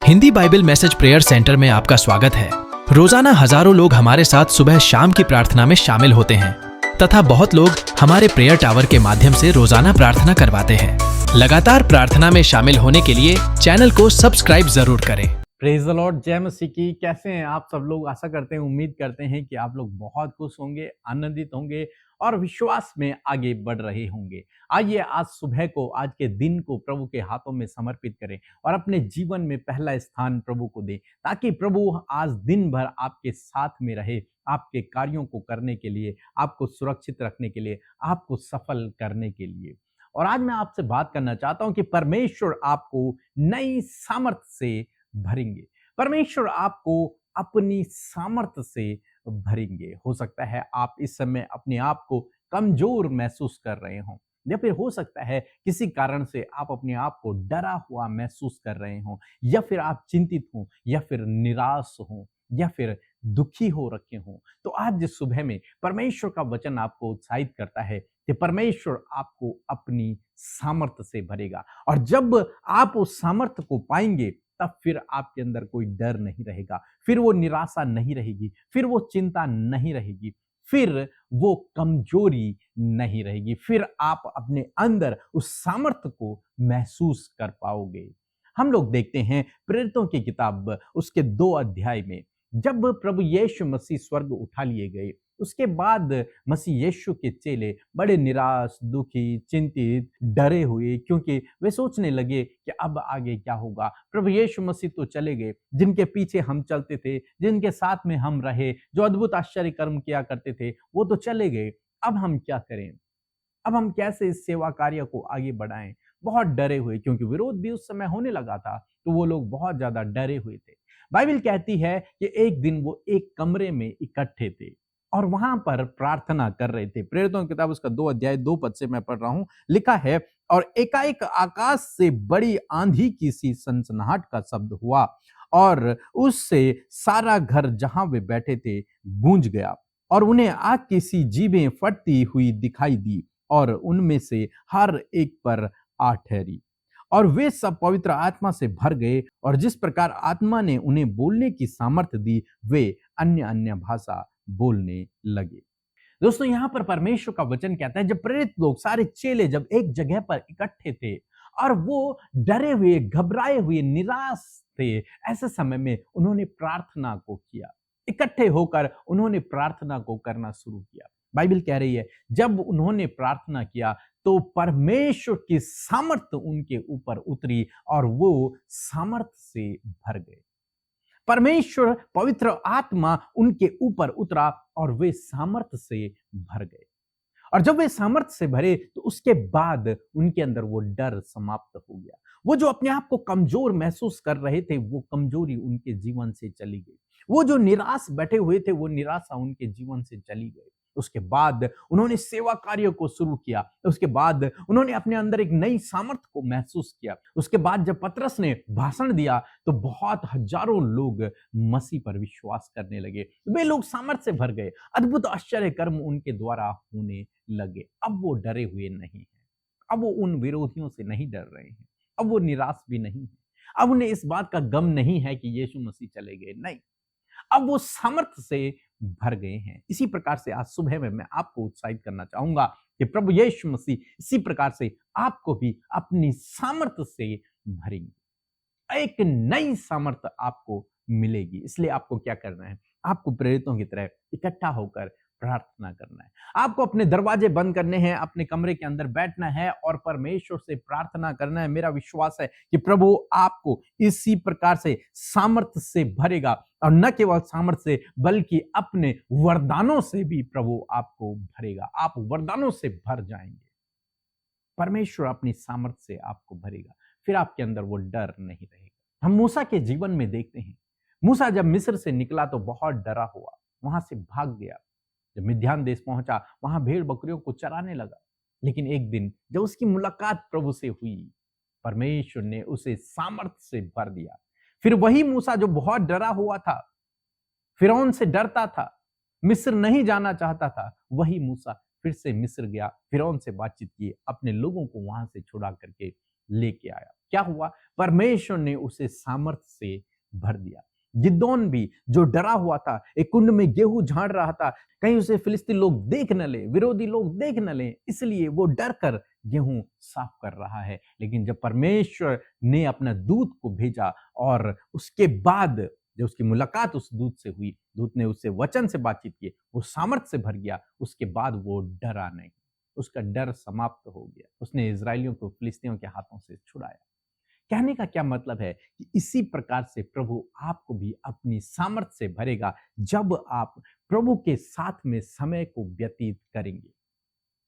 Hindi Bible message prayer centre में आपका स्वागत है। रोजाना हजारों लोग हमारे साथ सुबह शाम की प्रार्थना में शामिल होते हैं तथा बहुत लोग हमारे प्रेयर टावर के माध्यम से रोजाना प्रार्थना करवाते हैं। लगातार प्रार्थना में शामिल होने के लिए चैनल को सब्सक्राइब जरूर करें। प्रेज द लॉर्ड, जय मसीह की। कैसे हैं आप सब लोग? आशा करते हैं, उम्मीद करते हैं कि आप लोग बहुत खुश होंगे, आनंदित होंगे और विश्वास में आगे बढ़ रहे होंगे। आइए आज सुबह को, आज के दिन को प्रभु के हाथों में समर्पित करें और अपने जीवन में पहला स्थान प्रभु को दें, ताकि प्रभु आज दिन भर आपके साथ में रहे, आपके कार्यों को करने के लिए, आपको सुरक्षित रखने के लिए, आपको सफल करने के लिए। और आज मैं आपसे बात करना चाहता हूं कि परमेश्वर आपको नई सामर्थ्य से भरेंगे। परमेश्वर आपको अपनी सामर्थ्य से भरेंगे। हो सकता है आप इस समय अपने आप को कमजोर महसूस कर रहे हो, या फिर हो सकता है किसी कारण से आप अपने आप को डरा हुआ महसूस कर रहे हो, या फिर आप चिंतित हो, या फिर निराश हो, या फिर दुखी हो रखे हो। तो आज सुबह में परमेश्वर का वचन आपको उत्साहित करता है कि परमेश्वर आपको अपनी सामर्थ्य से भरेगा। और जब आप उस सामर्थ्य को पाएंगे, तब फिर आपके अंदर कोई डर नहीं रहेगा, फिर वो निराशा नहीं रहेगी, फिर वो चिंता नहीं रहेगी, फिर वो कमजोरी नहीं रहेगी। फिर आप अपने अंदर उस सामर्थ्य को महसूस कर पाओगे। हम लोग देखते हैं प्रेरितों की किताब उसके 2 अध्याय में, जब प्रभु यीशु मसीह स्वर्ग उठा लिए गए, उसके बाद मसीह यीशु के चेले बड़े निराश, दुखी, चिंतित, डरे हुए, क्योंकि वे सोचने लगे कि अब आगे क्या होगा। प्रभु यीशु मसीह तो चले गए, जिनके पीछे हम चलते थे, जिनके साथ में हम रहे, जो अद्भुत आश्चर्य कर्म किया करते थे, वो तो चले गए। अब हम क्या करें? अब हम कैसे इस सेवा कार्य को आगे बढ़ाएं? बहुत डरे हुए, क्योंकि विरोध भी उस समय होने लगा था, तो वो लोग बहुत ज्यादा डरे हुए थे। बाइबल कहती है कि एक दिन वो एक कमरे में इकट्ठे थे और वहां पर प्रार्थना कर रहे थे। प्रेरितों की किताब उसका 2 अध्याय 2 पद से मैं पढ़ रहा हूं। लिखा है, और एकाएक आकाश से बड़ी आंधी की सी सनसनाहट का शब्द हुआ और उससे सारा घर जहां वे बैठे थे गूंज गया, और उन्हें आग की सी जीभें फटती हुई दिखाई दी और उनमें से हर एक पर आ ठहरी। और वे सब पवित्र आत्मा से भर गए, और जिस प्रकार आत्मा ने उन्हें बोलने की सामर्थ्य दी, वे अन्य अन्य भाषा बोलने लगे। दोस्तों, यहां पर परमेश्वर का वचन कहता है, जब प्रेरित लोग, सारे चेले जब एक जगह पर इकट्ठे थे और वो डरे हुए, घबराए हुए, निराश थे, ऐसे समय में उन्होंने प्रार्थना को किया। इकट्ठे होकर उन्होंने प्रार्थना को करना शुरू किया। बाइबल कह रही है, जब उन्होंने प्रार्थना किया तो परमेश्वर की सामर्थ्य उनके ऊपर उतरी और वो सामर्थ्य से भर गए। परमेश्वर, पवित्र आत्मा उनके ऊपर उतरा और वे सामर्थ्य से भर गए। और जब वे सामर्थ्य से भरे, तो उसके बाद उनके अंदर वो डर समाप्त हो गया। वो जो अपने आप को कमजोर महसूस कर रहे थे, वो कमजोरी उनके जीवन से चली गई। वो जो निराश बैठे हुए थे, वो निराशा उनके जीवन से चली गई। उसके बाद उन्होंने सेवा कार्य को शुरू किया। उसके बाद उन्होंने अपने अंदर एक नई सामर्थ्य को महसूस किया। उसके बाद जब पतरस ने भाषण दिया, तो बहुत हजारों लोग मसीह पर विश्वास करने लगे। वे लोग सामर्थ्य से भर गए, अद्भुत आश्चर्य कर्म उनके द्वारा होने लगे। अब वो डरे हुए नहीं हैं, अब वो उन विरोधियों से नहीं डर रहे हैं, अब वो निराश भी नहीं है, अब उन्हें इस बात का गम नहीं है कि यीशु मसीह चले गए। नहीं, अब वो सामर्थ्य से भर गए हैं। इसी प्रकार से आज सुबह में मैं आपको उत्साहित करना चाहूंगा कि प्रभु यीशु मसीह इसी प्रकार से आपको भी अपनी सामर्थ्य से भरेंगे। एक नई सामर्थ्य आपको मिलेगी। इसलिए आपको क्या करना है? आपको प्रेरितों की तरह इकट्ठा होकर प्रार्थना करना है। आपको अपने दरवाजे बंद करने हैं, अपने कमरे के अंदर बैठना है और परमेश्वर से प्रार्थना करना है। मेरा विश्वास है कि प्रभु आपको इसी प्रकार से सामर्थ्य से भरेगा, और न केवल सामर्थ्य से, बल्कि अपने वरदानों से भी प्रभु आपको भरेगा। आप वरदानों से भर जाएंगे। परमेश्वर अपनी सामर्थ्य से आपको भरेगा, फिर आपके अंदर वो डर नहीं रहेगा। हम मूसा के जीवन में देखते हैं, मूसा जब मिस्र से निकला तो बहुत डरा हुआ, वहां से भाग गया। जब मिद्यान देश पहुंचा, वहां भेड़ बकरियों को चराने लगा। लेकिन एक दिन जब उसकी मुलाकात प्रभु से हुई, परमेश्वर ने उसे सामर्थ्य से भर दिया। फिर वही मूसा जो बहुत डरा हुआ था, फिरौन से डरता था, मिस्र नहीं जाना चाहता था, वही मूसा फिर से मिस्र गया, फिरौन से बातचीत की, अपने लोगों को वहां से छुड़ा करके लेके आया। क्या हुआ? परमेश्वर ने उसे सामर्थ्य से भर दिया। गिदोन भी जो डरा हुआ था, एक कुंड में गेहूं झाड़ रहा था, कहीं उसे फिलिस्तीन लोग देख न ले, विरोधी लोग देख न ले, इसलिए वो डर कर गेहूं साफ कर रहा है। लेकिन जब परमेश्वर ने अपना दूत को भेजा और उसके बाद जब उसकी मुलाकात उस दूत से हुई, दूत ने उससे वचन से बातचीत की, वो सामर्थ से भर गया। उसके बाद वो डरा नहीं, उसका डर समाप्त हो गया। उसने इजरायलियों को फिलिस्तीनियों के हाथों से छुड़ाया। कहने का क्या मतलब है कि इसी प्रकार से प्रभु आपको भी अपनी सामर्थ्य से भरेगा। जब आप प्रभु के साथ में समय को व्यतीत करेंगे,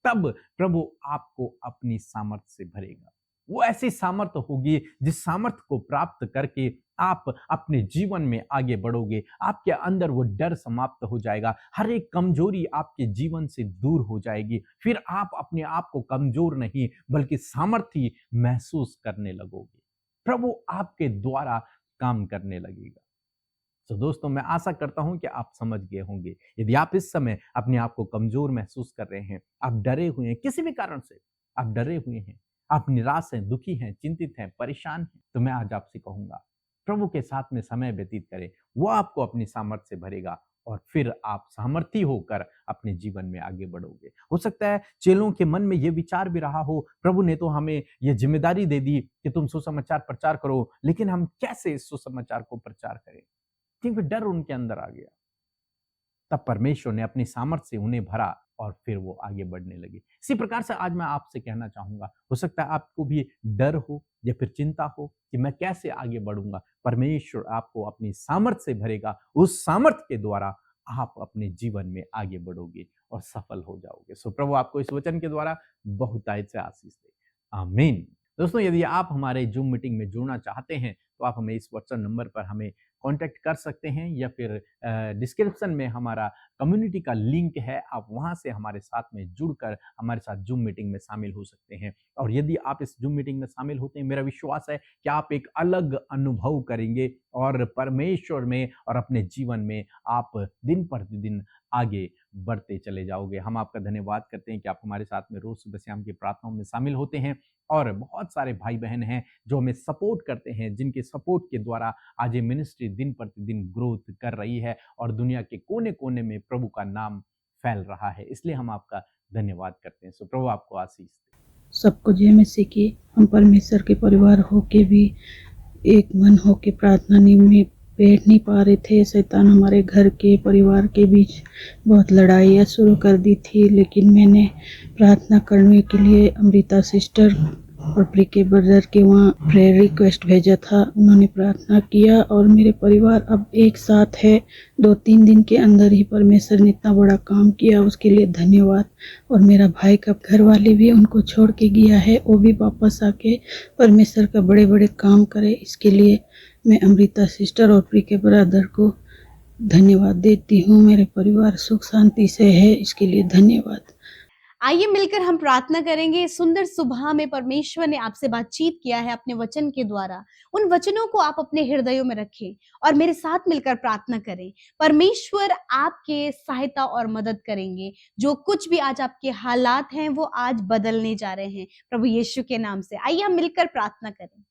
तब प्रभु आपको अपनी सामर्थ्य से भरेगा। वो ऐसी सामर्थ्य होगी जिस सामर्थ्य को प्राप्त करके आप अपने जीवन में आगे बढ़ोगे। आपके अंदर वो डर समाप्त हो जाएगा, हर एक कमजोरी आपके जीवन से दूर हो जाएगी। फिर आप अपने आप को कमजोर नहीं बल्कि सामर्थ्य महसूस करने लगोगे। प्रभु आपके द्वारा काम करने लगेगा। तो दोस्तों, मैं आशा करता हूं कि आप समझ गए होंगे। यदि आप इस समय अपने आप को कमजोर महसूस कर रहे हैं, आप डरे हुए हैं, किसी भी कारण से आप डरे हुए हैं, आप निराश हैं, दुखी हैं, चिंतित हैं, परेशान हैं, तो मैं आज आपसे कहूंगा, प्रभु के साथ में समय व्यतीत करें। वो आपको अपनी सामर्थ्य से भरेगा और फिर आप सामर्थी होकर अपने जीवन में आगे बढ़ोगे। हो सकता है चेलों के मन में ये विचार भी रहा हो, प्रभु ने तो हमें ये जिम्मेदारी दे दी कि तुम सुसमाचार प्रचार करो, लेकिन हम कैसे इस सुसमाचार को प्रचार करें? क्योंकि डर उनके अंदर आ गया। तब परमेश्वर ने अपनी सामर्थ्य से उन्हें भरा और फिर वो आगे बढ़ने लगे। इसी प्रकार से आज मैं आपसे कहना चाहूंगा, हो सकता है आपको भी डर हो या फिर चिंता हो कि मैं कैसे आगे बढ़ूंगा। परमेश्वर आपको अपनी सामर्थ्य से भरेगा। उस सामर्थ्य के द्वारा आप अपने जीवन में आगे बढ़ोगे और सफल हो जाओगे। सो प्रभु आपको इस वचन के द्वारा बहुतायत से आशीष दे। आमीन। दोस्तों, यदि आप हमारे जूम मीटिंग में जुड़ना चाहते हैं तो आप हमें इस व्हाट्सएप नंबर पर हमें कांटेक्ट कर सकते हैं या फिर डिस्क्रिप्शन में हमारा कम्युनिटी का लिंक है, आप वहां से हमारे साथ में जुड़कर हमारे साथ जूम मीटिंग में शामिल हो सकते हैं। और यदि आप इस जूम मीटिंग में शामिल होते हैं, मेरा विश्वास है कि आप एक अलग अनुभव करेंगे और परमेश्वर में और अपने जीवन में आप दिन प्रतिदिन आगे बढ़ते चले जाओगे। हम आपका धन्यवाद करते हैं कि आप हमारे साथ में रोज सुबह शाम की प्रार्थनाओं में शामिल होते हैं और बहुत सारे भाई बहन हैं जो हमें सपोर्ट करते हैं, जिनके सपोर्ट के द्वारा आज ये मिनिस्ट्री दिन प्रतिदिन ग्रोथ कर रही है और दुनिया के कोने कोने में प्रभु का नाम फैल रहा है। इसलिए हम आपका धन्यवाद करते हैं। सो प्रभु आपको आशीष दे। सबको जय मसीह की। हम परमेश्वर के परिवार होके भी एक मन होके प्रार्थना में बैठ नहीं पा रहे थे। शैतान हमारे घर के परिवार के बीच बहुत लड़ाइयाँ शुरू कर दी थी, लेकिन मैंने प्रार्थना करने के लिए अमृता सिस्टर और प्रीके ब्रदर के वहाँ प्रेयर रिक्वेस्ट भेजा था। उन्होंने प्रार्थना किया और मेरे परिवार अब एक साथ है। 2-3 दिन के अंदर ही परमेश्वर ने इतना बड़ा काम किया, उसके लिए धन्यवाद। और मेरा भाई का घर वाले भी उनको छोड़ के गया है, वो भी वापस आके परमेश्वर का बड़े बड़े काम करे। इसके लिए मैं अमृता सिस्टर और प्रीके ब्रदर को धन्यवाद देती हूँ। मेरे परिवार सुख शांति से है, इसके लिए धन्यवाद। आइए मिलकर हम प्रार्थना करेंगे। इस सुंदर सुबह में परमेश्वर ने आपसे बातचीत किया है अपने वचन के द्वारा। उन वचनों को आप अपने हृदयों में रखें और मेरे साथ मिलकर प्रार्थना करें। परमेश्वर आपके सहायता और मदद करेंगे। जो कुछ भी आज आपके हालात हैं वो आज बदलने जा रहे हैं प्रभु यीशु के नाम से। आइए हम मिलकर प्रार्थना करें।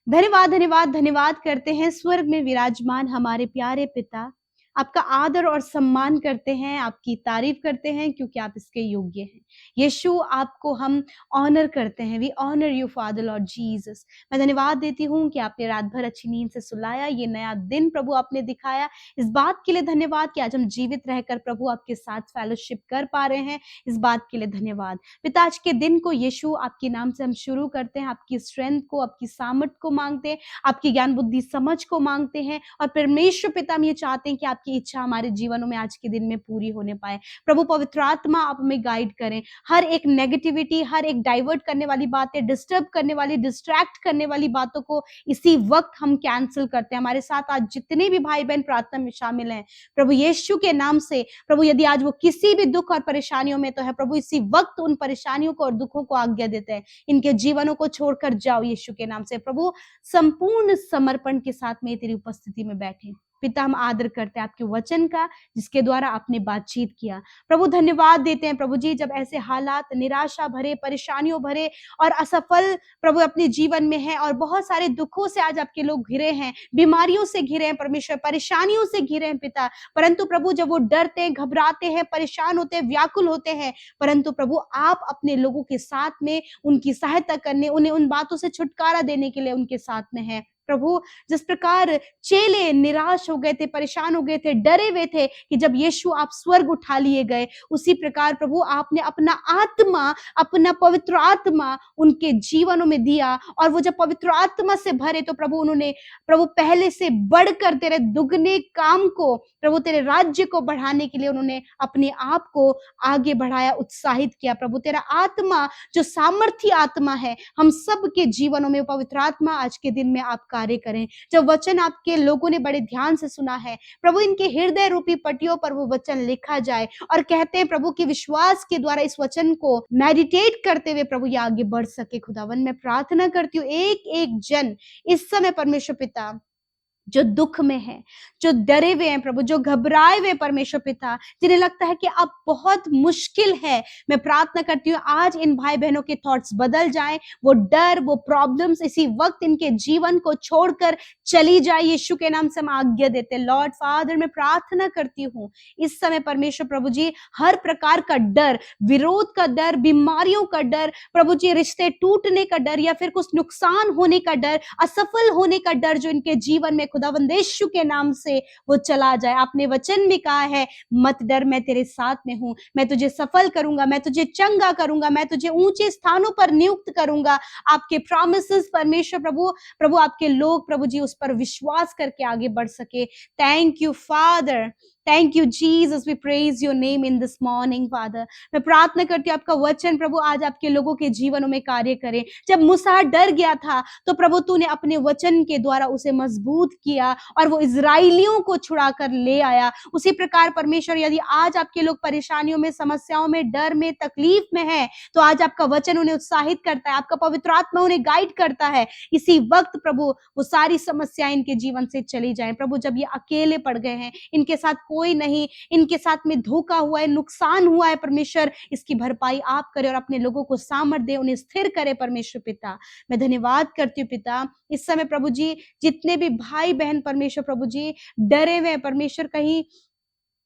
धन्यवाद धन्यवाद धन्यवाद करते हैं स्वर्ग में विराजमान हमारे प्यारे पिता। आपका आदर और सम्मान करते हैं, आपकी तारीफ करते हैं क्योंकि आप इसके योग्य हैं। यीशु, आपको हम ऑनर करते हैं। We honour you Father Lord Jesus. मैं धन्यवाद देती हूँ कि आपने रात भर अच्छी नींद से सुलाया, ये नया दिन प्रभु आपने दिखाया। इस बात के लिए धन्यवाद कि आज हम जीवित रहकर प्रभु आपके साथ फेलोशिप कर पा रहे हैं। इस बात के लिए धन्यवाद पिता। आज के दिन को यीशु आपके नाम से हम शुरू करते हैं। आपकी स्ट्रेंथ को, आपकी सामर्थ को मांगते हैं, आपकी ज्ञान बुद्धि समझ को मांगते हैं। और परमेश्वर पिता हम ये चाहते हैं कि आपकी इच्छा हमारे जीवनों में आज के दिन में पूरी होने पाए। प्रभु पवित्र आत्मा आप हमें गाइड करें। हर एक नेगेटिविटी, हर एक डाइवर्ट करने वाली बातें, डिस्टर्ब करने वाली, डिस्ट्रैक्ट करने वाली बातों को इसी वक्त हम कैंसिल करते हैं। हमारे साथ आज जितने भी भाई बहन प्रार्थना में शामिल हैं प्रभु यीशु के नाम से, प्रभु यदि आज वो किसी भी दुख और परेशानियों में तो है, प्रभु इसी वक्त उन परेशानियों को और दुखों को आज्ञा देते हैं। इनके जीवनों को छोड़कर जाओ यीशु के नाम से। प्रभु संपूर्ण समर्पण के साथ में तेरी उपस्थिति में बैठे पिता हम आदर करते हैं आपके वचन का, जिसके द्वारा आपने बातचीत किया। प्रभु धन्यवाद देते हैं प्रभु जी, जब ऐसे हालात निराशा भरे, परेशानियों भरे और असफल प्रभु अपने जीवन में है और बहुत सारे दुखों से आज आपके लोग घिरे हैं, बीमारियों से घिरे हैं परमेश्वर, परेशानियों से घिरे हैं पिता, परंतु प्रभु जब वो डरते हैं, घबराते हैं, परेशान होते हैं, व्याकुल होते हैं, परंतु प्रभु आप अपने लोगों के साथ में उनकी सहायता करने, उन्हें उन बातों से छुटकारा देने के लिए उनके साथ में है। प्रभु जिस प्रकार चेले निराश हो गए थे, परेशान हो गए थे, डरे हुए थे कि जब यीशु आप स्वर्ग उठा लिए गए, उसी प्रकार प्रभु आपने अपना आत्मा, अपना पवित्र आत्मा उनके जीवनों में दिया, और वो जब पवित्र आत्मा से भरे तो प्रभु उन्होंने प्रभु पहले से बढ़कर तेरे दुगने काम को, प्रभु तेरे राज्य को बढ़ाने के लिए उन्होंने अपने आप को आगे बढ़ाया, उत्साहित किया। प्रभु तेरा आत्मा जो सामर्थी आत्मा है, हम सब के जीवनों में पवित्र आत्मा आज के दिन में आप कार्य करें। जब वचन आपके लोगों ने बड़े ध्यान से सुना है प्रभु, इनके हृदय रूपी पट्टियों पर वो वचन लिखा जाए, और कहते हैं प्रभु कि विश्वास के द्वारा इस वचन को मेडिटेट करते हुए प्रभु ये आगे बढ़ सके। खुदावन मैं प्रार्थना करती हूँ एक एक जन इस समय परमेश्वर पिता जो दुख में है, जो डरे हुए हैं प्रभु, जो घबराए हुए परमेश्वर पिता, जिन्हें लगता है कि अब बहुत मुश्किल है, मैं प्रार्थना करती हूँ आज इन भाई बहनों के थॉट्स बदल जाएं, वो डर, वो प्रॉब्लम्स इसी वक्त इनके जीवन को छोड़कर चली जाए। यीशु के नाम से हम आज्ञा देते हैं। लॉर्ड फादर मैं प्रार्थना करती हूँ इस समय परमेश्वर प्रभु जी, हर प्रकार का डर, विरोध का डर, बीमारियों का डर प्रभु जी, रिश्ते टूटने का डर या फिर कुछ नुकसान होने का डर, असफल होने का डर जो इनके जीवन में खुदावंद यीशु के नाम से वो चला जाए। आपने वचन में कहा है मत डर, मैं तेरे साथ में हूं, मैं तुझे सफल करूंगा, मैं तुझे चंगा करूंगा, मैं तुझे ऊंचे स्थानों पर नियुक्त करूंगा। आपके प्रॉमिसेस परमेश्वर प्रभु आपके लोग प्रभु जी उस पर विश्वास करके आगे बढ़ सके। Thank you Father, thank you Jesus, we praise your name in this morning Father. मैं प्रार्थना करती हूँ आपका वचन प्रभु आज आपके लोगों के जीवनों में कार्य करे। जब मूसा डर गया था तो प्रभु तूने अपने वचन के द्वारा उसे मजबूत किया और वो इजराइलियों को छुड़ा कर ले आया। उसी प्रकार परमेश्वर यदि आज आपके लोग परेशानियों में, समस्याओं में, डर में, तकलीफ में है, तो आज आपका वचन उन्हें उत्साहित करता है, आपका पवित्र आत्मा उन्हें गाइड करता है। इसी वक्त प्रभु वो सारी समस्याएं इनके जीवन से चली जाएं। प्रभु जब ये अकेले पड़ गए हैं, इनके साथ कोई नहीं, इनके साथ में धोखा हुआ है, नुकसान हुआ है, परमेश्वर इसकी भरपाई आप करें और अपने लोगों को सामर्थ दे, उन्हें स्थिर करे परमेश्वर पिता। मैं धन्यवाद करती हूँ पिता इस समय प्रभु जी, जितने भी भाई बहन परमेश्वर प्रभु जी डरे हुए हैं परमेश्वर, कहीं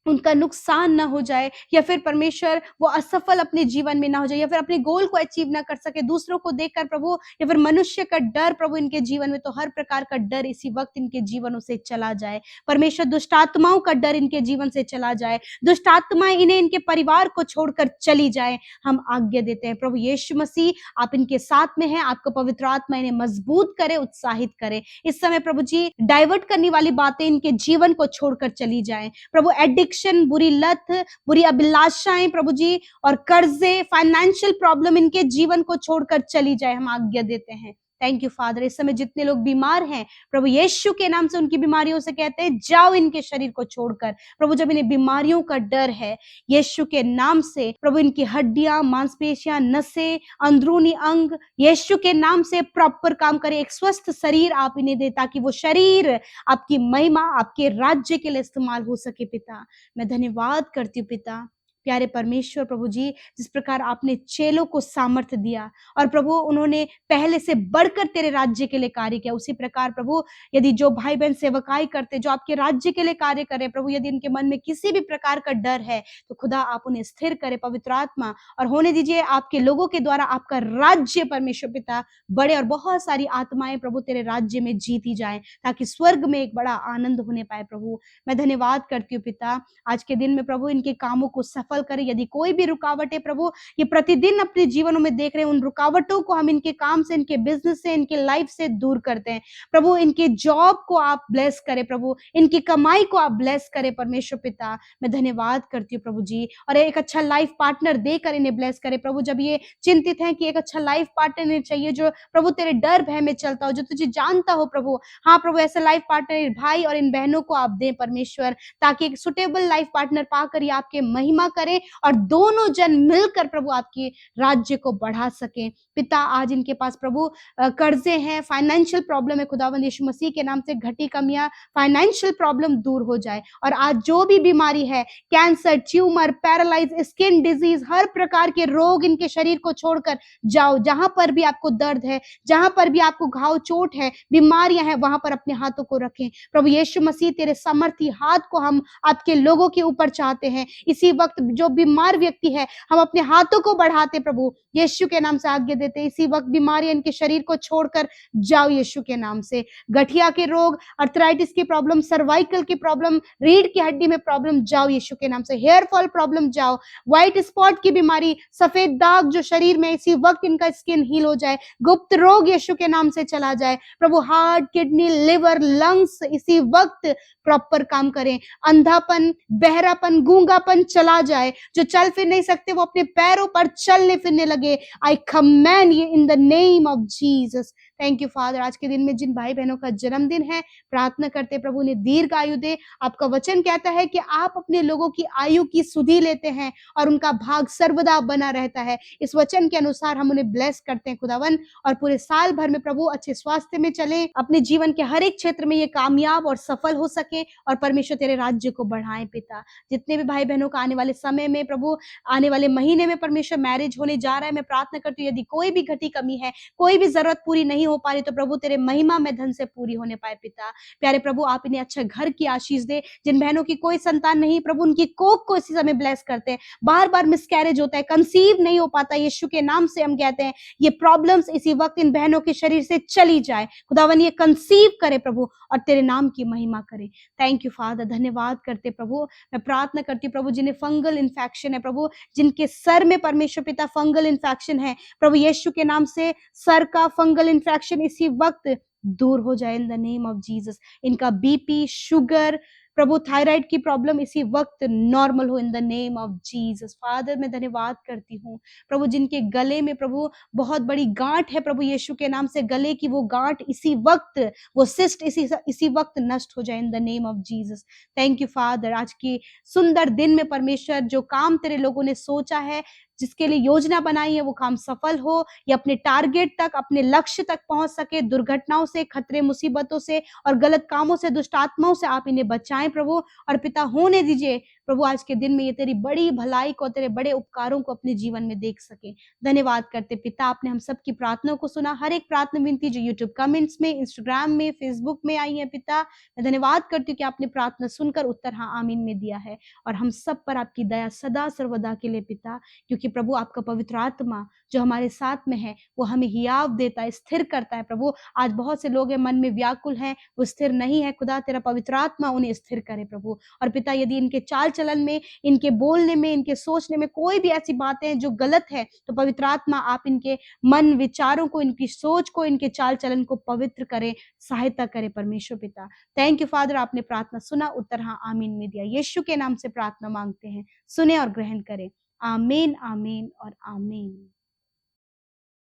उनका नुकसान ना हो जाए या फिर परमेश्वर वो असफल अपने जीवन में ना हो जाए या फिर अपने गोल को अचीव ना कर सके, दूसरों को देखकर प्रभु, या फिर मनुष्य का डर प्रभु इनके जीवन में, तो हर प्रकार का डर इसी वक्त इनके जीवनों से चला जाए। परमेश्वर दुष्ट आत्माओं का डर इनके जीवन से चला जाए, दुष्ट आत्माएं इन्हें, इनके परिवार को छोड़कर चली जाए। हम आज्ञा देते हैं प्रभु यीशु मसीह आप इनके साथ में हैं, आपका पवित्र आत्मा इन्हें मजबूत करे, उत्साहित करे। इस समय प्रभु जी डाइवर्ट करने वाली बातें इनके जीवन को छोड़कर चली जाए प्रभु। एडिक्शन, बुरी लत, बुरी अभिलाषाएं प्रभु जी और कर्जे, फाइनेंशियल प्रॉब्लम इनके जीवन को छोड़कर चली जाए। हम आज्ञा देते हैं। Thank you father. इस समय जितने लोग बीमार हैं प्रभु यीशु के नाम से उनकी बीमारियों से कहते हैं जाओ इनके शरीर को छोड़कर। प्रभु जब इन्हें बीमारियों का डर है यीशु के नाम से प्रभु इनकी हड्डियां, मांसपेशियां, नसें, अंदरूनी अंग यीशु के नाम से प्रॉपर काम करे। एक स्वस्थ शरीर आप इन्हें दे ताकि वो शरीर आपकी महिमा, आपके राज्य के लिए इस्तेमाल हो सके। पिता मैं धन्यवाद करती हूँ पिता, प्यारे परमेश्वर प्रभु जी, जिस प्रकार आपने चेलों को सामर्थ्य दिया और प्रभु उन्होंने पहले से बढ़कर तेरे राज्य के लिए कार्य किया, उसी प्रकार प्रभु यदि जो भाई बहन सेवकाई करते, जो आपके राज्य के लिए कार्य करें प्रभु, यदि इनके मन में किसी भी प्रकार का डर है तो खुदा आप उन्हें स्थिर करें पवित्र आत्मा, और होने दीजिए आपके लोगों के द्वारा आपका राज्य परमेश्वर पिता बड़े और बहुत सारी आत्माएं प्रभु तेरे राज्य में जीती जाए ताकि स्वर्ग में एक बड़ा आनंद होने पाए। प्रभु मैं धन्यवाद करती हूँ पिता, आज के दिन में प्रभु इनके कामों को सफल करें। यदि कोई भी रुकावट है प्रभु, ये प्रतिदिन अपने जीवनों में देख रहे हैं, उन रुकावटों को हम इनके काम से, इनके बिजनेस से, इनके लाइफ से दूर करते हैं प्रभु। इनके जॉब को आप ब्लेस करें प्रभु, इनकी कमाई को आप ब्लेस करें परमेश्वर पिता। मैं धन्यवाद करती हूँ प्रभु जी, और एक अच्छा लाइफ पार्टनर देकर इन्हें ब्लेस करें प्रभु। जब ये चिंतित हैं कि एक अच्छा लाइफ पार्टनर इन्हें चाहिए जो प्रभु तेरे डर भय में चलता हो, जो तुझे जानता हो प्रभु, हाँ प्रभु ऐसा लाइफ पार्टनर भाई और इन बहनों को आप दें परमेश्वर, ताकि एक सुटेबल लाइफ पार्टनर पाकर ये आपके महिमा करें करें और दोनों जन मिलकर प्रभु आपकी राज्य को बढ़ा सकें। पिता, आज इनके पास प्रभु कर्जे हैं, फाइनेंशियल प्रॉब्लम है, खुदावंद यीशु मसीह के नाम से घटी कमियां, फाइनेंशियल प्रॉब्लम दूर हो जाए। और आज जो भी बीमारी है, cancer, tumour, paralyse, skin disease, हर प्रकार के रोग इनके शरीर को छोड़कर जाओ। जहां पर भी आपको दर्द है, जहां पर भी आपको घाव, चोट है, बीमारियां हैं, वहां पर अपने हाथों को रखें। प्रभु यीशु मसीह, तेरे सामर्थी हाथ को हम आपके लोगों के ऊपर चाहते हैं। इसी वक्त जो बीमार व्यक्ति है, हम अपने हाथों को बढ़ाते प्रभु यीशु के नाम से आज्ञा देते, इसी वक्त बीमारियां इनके शरीर को छोड़कर जाओ यीशु के नाम से। गठिया के रोग, अर्थराइटिस की प्रॉब्लम, सर्वाइकल की प्रॉब्लम, रीढ़ की हड्डी में प्रॉब्लम, जाओ यीशु के नाम से। हेयर फॉल प्रॉब्लम जाओ, व्हाइट स्पॉट की बीमारी, सफेद दाग जो शरीर में, इसी वक्त इनका स्किन हील हो जाए। गुप्त रोग यीशु के नाम से चला जाए प्रभु। हार्ट, किडनी, लिवर, लंग्स इसी वक्त प्रॉपर काम करें। अंधापन, बहरापन, गूंगापन चला जाए। जो चल फिर नहीं सकते वो अपने पैरों पर चलने फिरने लगे। आई कमेंड ये in the name of Jesus. Thank you father. आज के दिन में जिन भाई बहनों का जन्मदिन है, प्रार्थना करते प्रभु ने दीर्घ आयु दे। आपका वचन कहता है कि आप अपने लोगों की आयु की सुधि लेते हैं और उनका भाग सर्वदा बना रहता है। इस वचन के अनुसार हम उन्हें ब्लेस करते हैं खुदावन, और पूरे साल भर में प्रभु अच्छे स्वास्थ्य में चले, अपने जीवन के हर एक क्षेत्र में ये कामयाब और सफल हो सके, और परमेश्वर तेरे राज्य को बढ़ाएं। पिता, जितने भी भाई बहनों का आने वाले समय में प्रभु, आने वाले महीने में परमेश्वर मैरिज होने जा रहा है, मैं प्रार्थना करती हूँ यदि कोई भी घटी कमी है, कोई भी जरूरत पूरी नहीं हो पा रही, तो प्रभु तेरे महिमा में धन से पूरी होने पाए। पिता प्यारे प्रभु, आप इन्हें अच्छा घर की आशीष दे। जिन बहनों की कोई संतान नहीं प्रभु, उनकी कोख को इसी समय ब्लेस करते हैं। बार बार मिसकैरेज होता है, कंसीव नहीं हो पाता, यीशु के नाम से हम कहते हैं ये प्रॉब्लम्स इसी वक्त इन बहनों के शरीर से चली जाए। खुदावन ये कंसीव करे प्रभु और तेरे नाम की महिमा करे। थैंक यू फादर, धन्यवाद करते प्रभु। मैं प्रार्थना करती हूँ प्रभु, जिन्हें फंगल इन्फेक्शन है प्रभु, जिनके सर में परमेश्वर पिता फंगल इन्फेक्शन है प्रभु, यीशु के नाम से सर का फंगल इन्फेक्शन इसी वक्त दूर हो जाए in the name of Jesus. इनका बीपी, शुगर प्रभु, थायराइड की प्रॉब्लम इसी वक्त नॉर्मल हो in the name of Jesus. Father मैं धन्यवाद करती हूँ प्रभु, जिनके गले में प्रभु बहुत बड़ी गांठ है प्रभु, यीशु के नाम से गले की वो गांठ इसी वक्त, वो सिस्ट इसी वक्त नष्ट हो जाए in the name of Jesus. Thank you father. आज की सुंदर दिन में परमेश्वर जो काम तेरे लोगों ने सोचा है, जिसके लिए योजना बनाई है, वो काम सफल हो, ये अपने टारगेट तक, अपने लक्ष्य तक पहुंच सके। दुर्घटनाओं से, खतरे, मुसीबतों से और गलत कामों से, दुष्ट आत्माओं से आप इन्हें बचाएं प्रभु। और पिता होने दीजिए प्रभु, आज के दिन में ये तेरी बड़ी भलाई को, तेरे बड़े उपकारों को अपने जीवन में देख सके। धन्यवाद करते पिता, आपने हम सबकी प्रार्थनाओं को सुना। हर एक प्रार्थना विनती जो यूट्यूब कमेंट्स में, इंस्टाग्राम में, फेसबुक में आई है पिता, मैं धन्यवाद करती हूँ कि आपने प्रार्थना सुनकर उत्तर हाँ आमीन में दिया है। और हम सब पर आपकी दया सदा सर्वदा के लिए पिता, क्योंकि प्रभु आपका पवित्र आत्मा जो हमारे साथ में है, वो हमें हियाव देता है, स्थिर करता है प्रभु। आज बहुत से लोग हैं मन में व्याकुल हैं, वो स्थिर नहीं है। खुदा तेरा पवित्र आत्मा उन्हें स्थिर करे प्रभु। और पिता यदि इनके चाल चलन में, इनके बोलने में, इनके सोचने में कोई भी ऐसी बातें हैं जो गलत है, तो पवित्र आत्मा आप इनके मन, विचारों को, इनकी सोच को, इनके चाल चलन को पवित्र करे, सहायता करे परमेश्वर पिता। थैंक यू फादर, आपने प्रार्थना सुना, उत्तर हाँ आमीन में दिया। यीशु के नाम से प्रार्थना मांगते हैं, सुने और ग्रहण करें। आमीन, आमीन और आमीन।